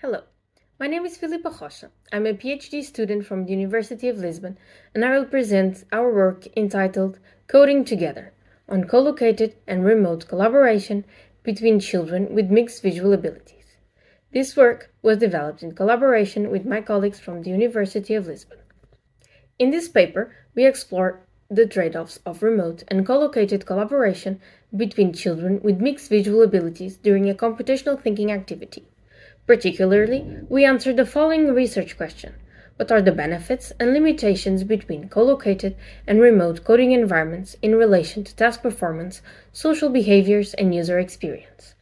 Hello, my name is Filipa Rocha. I'm a PhD student from the University of Lisbon, and I will present our work entitled Coding Together on co-located and remote collaboration between children with mixed visual abilities. This work was developed in collaboration with my colleagues from the University of Lisbon. In this paper, we explore the trade-offs of remote and co-located collaboration between children with mixed visual abilities during a computational thinking activity. Particularly, we answered the following research question: what are the benefits and limitations between co-located and remote coding environments in relation to task performance, social behaviors, and user experience?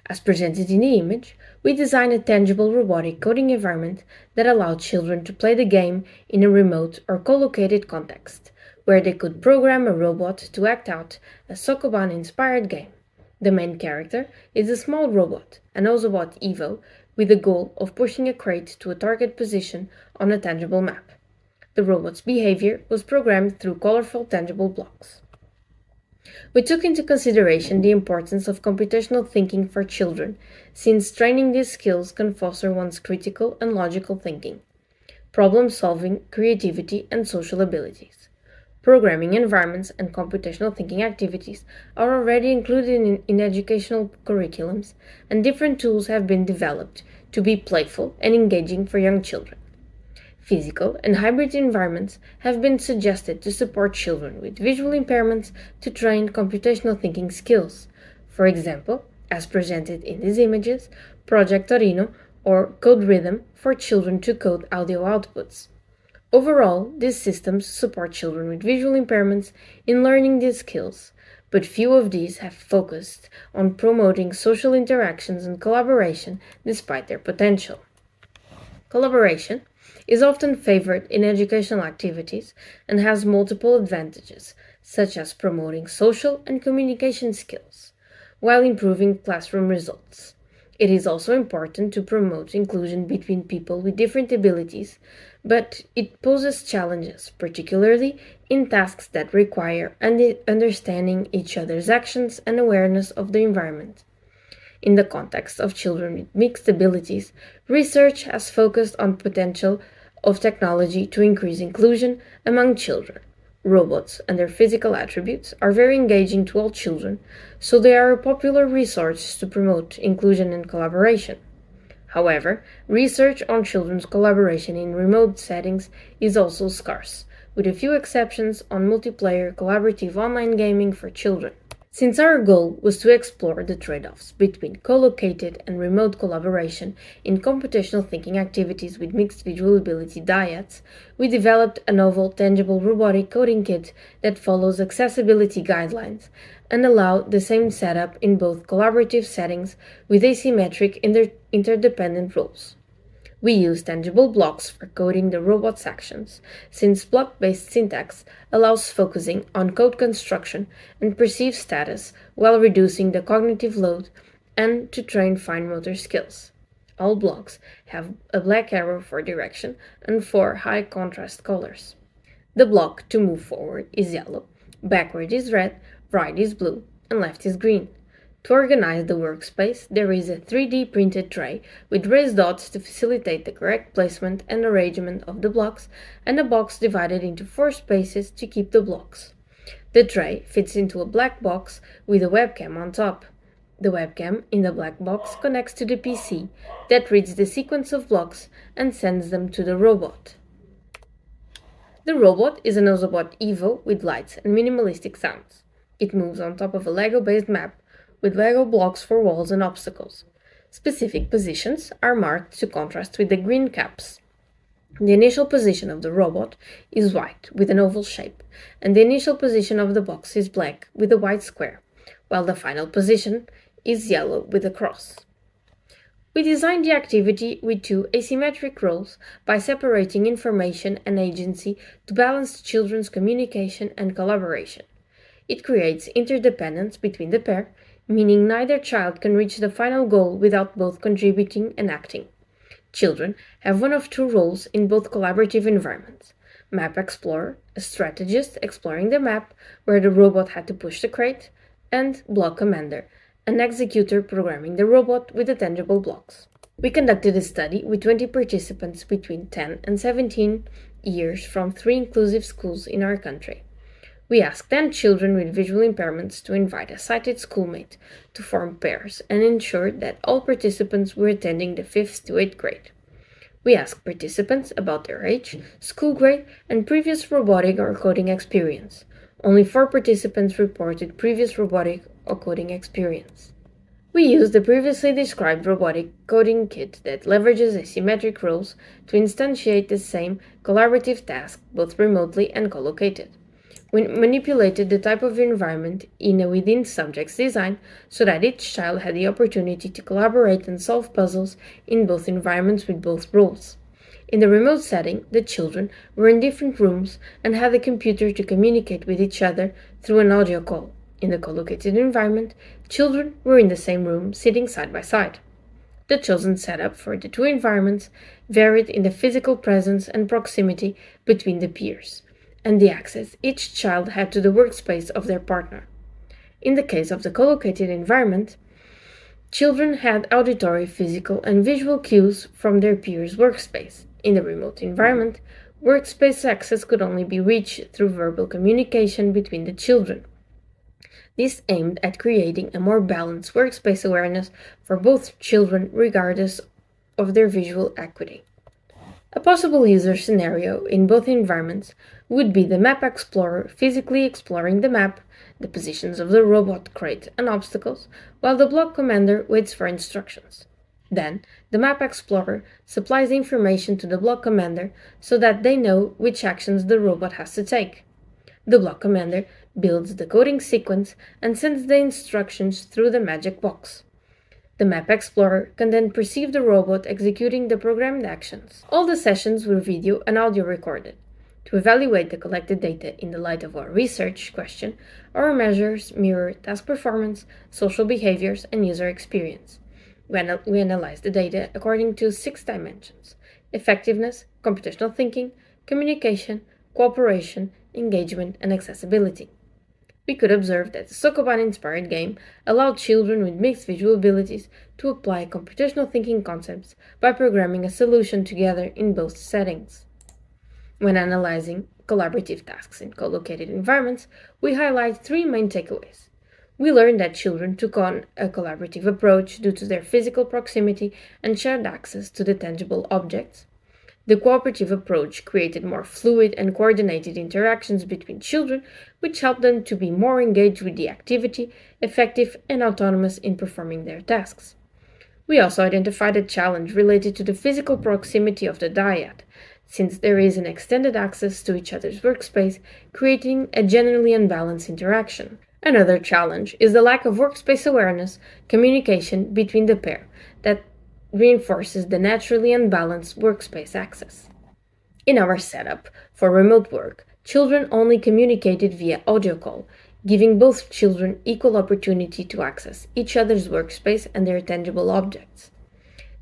As presented in the image, we designed a tangible robotic coding environment that allowed children to play the game in a remote or co-located context, where they could program a robot to act out a Sokoban-inspired game. The main character is a small robot, an Ozobot Evo, with the goal of pushing a crate to a target position on a tangible map. The robot's behavior was programmed through colorful tangible blocks. We took into consideration the importance of computational thinking for children, since training these skills can foster one's critical and logical thinking, problem solving, creativity, and social abilities. Programming environments and computational thinking activities are already included in educational curriculums, and different tools have been developed to be playful and engaging for young children. Physical and hybrid environments have been suggested to support children with visual impairments to train computational thinking skills. For example, as presented in these images, Project Torino or Code Rhythm for children to code audio outputs. Overall, these systems support children with visual impairments in learning these skills, but few of these have focused on promoting social interactions and collaboration despite their potential. Collaboration is often favored in educational activities and has multiple advantages, such as promoting social and communication skills, while improving classroom results. It is also important to promote inclusion between people with different abilities, but it poses challenges, particularly in tasks that require understanding each other's actions and awareness of the environment. In the context of children with mixed abilities, research has focused on potential of technology to increase inclusion among children. Robots and their physical attributes are very engaging to all children, so they are a popular resource to promote inclusion and collaboration. However, research on children's collaboration in remote settings is also scarce, with a few exceptions on multiplayer collaborative online gaming for children. Since our goal was to explore the trade-offs between co-located and remote collaboration in computational thinking activities with mixed visual ability dyads, we developed a novel tangible robotic coding kit that follows accessibility guidelines and allows the same setup in both collaborative settings with asymmetric interdependent roles. We use tangible blocks for coding the robot's actions, since block-based syntax allows focusing on code construction and perceived status while reducing the cognitive load and to train fine motor skills. All blocks have a black arrow for direction and 4 high contrast colors. The block to move forward is yellow, backward is red, right is blue, and left is green. To organize the workspace, there is a 3D printed tray with raised dots to facilitate the correct placement and arrangement of the blocks, and a box divided into 4 spaces to keep the blocks. The tray fits into a black box with a webcam on top. The webcam in the black box connects to the PC that reads the sequence of blocks and sends them to the robot. The robot is an Ozobot Evo with lights and minimalistic sounds. It moves on top of a Lego-based map with Lego blocks for walls and obstacles. Specific positions are marked to contrast with the green caps. The initial position of the robot is white with an oval shape, and the initial position of the box is black with a white square, while the final position is yellow with a cross. We designed the activity with 2 asymmetric roles by separating information and agency to balance children's communication and collaboration. It creates interdependence between the pair, meaning neither child can reach the final goal without both contributing and acting. Children have one of 2 roles in both collaborative environments: Map Explorer, a strategist exploring the map where the robot had to push the crate, and Block Commander, an executor programming the robot with the tangible blocks. We conducted a study with 20 participants between 10 and 17 years from 3 inclusive schools in our country. We asked 10 children with visual impairments to invite a sighted schoolmate to form pairs and ensured that all participants were attending the 5th to 8th grade. We asked participants about their age, school grade, and previous robotic or coding experience. Only 4 participants reported previous robotic or coding experience. We used the previously described robotic coding kit that leverages asymmetric roles to instantiate the same collaborative task both remotely and co-located. We manipulated the type of environment in a within-subjects design so that each child had the opportunity to collaborate and solve puzzles in both environments with both roles. In the remote setting, the children were in different rooms and had a computer to communicate with each other through an audio call. In the co-located environment, children were in the same room, sitting side by side. The chosen setup for the 2 environments varied in the physical presence and proximity between the peers, and the access each child had to the workspace of their partner. In the case of the co-located environment, children had auditory, physical, and visual cues from their peers' workspace. In the remote environment, workspace access could only be reached through verbal communication between the children. This aimed at creating a more balanced workspace awareness for both children regardless of their visual acuity. A possible user scenario in both environments would be the map explorer physically exploring the map, the positions of the robot crate and obstacles, while the block commander waits for instructions. Then, the map explorer supplies information to the block commander so that they know which actions the robot has to take. The block commander builds the coding sequence and sends the instructions through the magic box. The map explorer can then perceive the robot executing the programmed actions. All the sessions were video and audio recorded. To evaluate the collected data in the light of our research question, our measures mirror task performance, social behaviors, and user experience. We analyzed the data according to 6 dimensions: effectiveness, computational thinking, communication, cooperation, engagement, and accessibility. We could observe that the Sokoban-inspired game allowed children with mixed visual abilities to apply computational thinking concepts by programming a solution together in both settings. When analyzing collaborative tasks in co-located environments, we highlight 3 main takeaways. We learned that children took on a collaborative approach due to their physical proximity and shared access to the tangible objects. The cooperative approach created more fluid and coordinated interactions between children, which helped them to be more engaged with the activity, effective and autonomous in performing their tasks. We also identified a challenge related to the physical proximity of the dyad, since there is an extended access to each other's workspace, creating a generally unbalanced interaction. Another challenge is the lack of workspace awareness communication between the pair that reinforces the naturally unbalanced workspace access. In our setup for remote work, children only communicated via audio call, giving both children equal opportunity to access each other's workspace and their tangible objects.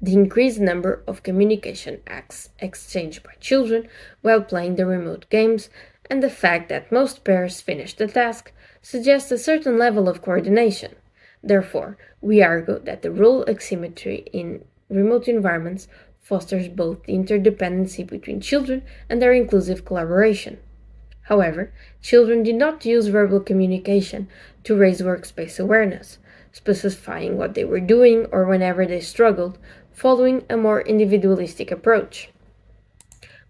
The increased number of communication acts exchanged by children while playing the remote games and the fact that most pairs finish the task suggests a certain level of coordination. Therefore, we argue that the role asymmetry in remote environments fosters both the interdependency between children and their inclusive collaboration. However, children did not use verbal communication to raise workspace awareness, specifying what they were doing or whenever they struggled, following a more individualistic approach.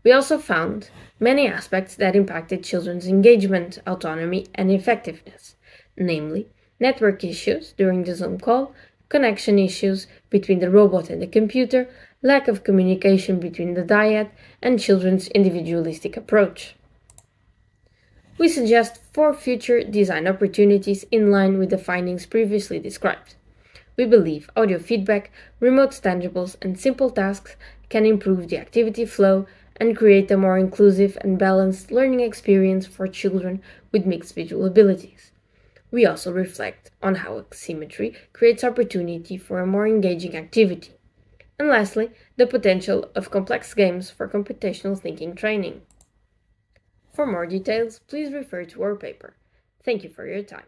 We also found many aspects that impacted children's engagement, autonomy, and effectiveness, namely network issues during the Zoom call, connection issues between the robot and the computer, lack of communication between the dyad, and children's individualistic approach. We suggest 4 future design opportunities in line with the findings previously described. We believe audio feedback, remote tangibles, and simple tasks can improve the activity flow and create a more inclusive and balanced learning experience for children with mixed visual abilities. We also reflect on how asymmetry creates opportunity for a more engaging activity. And lastly, the potential of complex games for computational thinking training. For more details, please refer to our paper. Thank you for your time.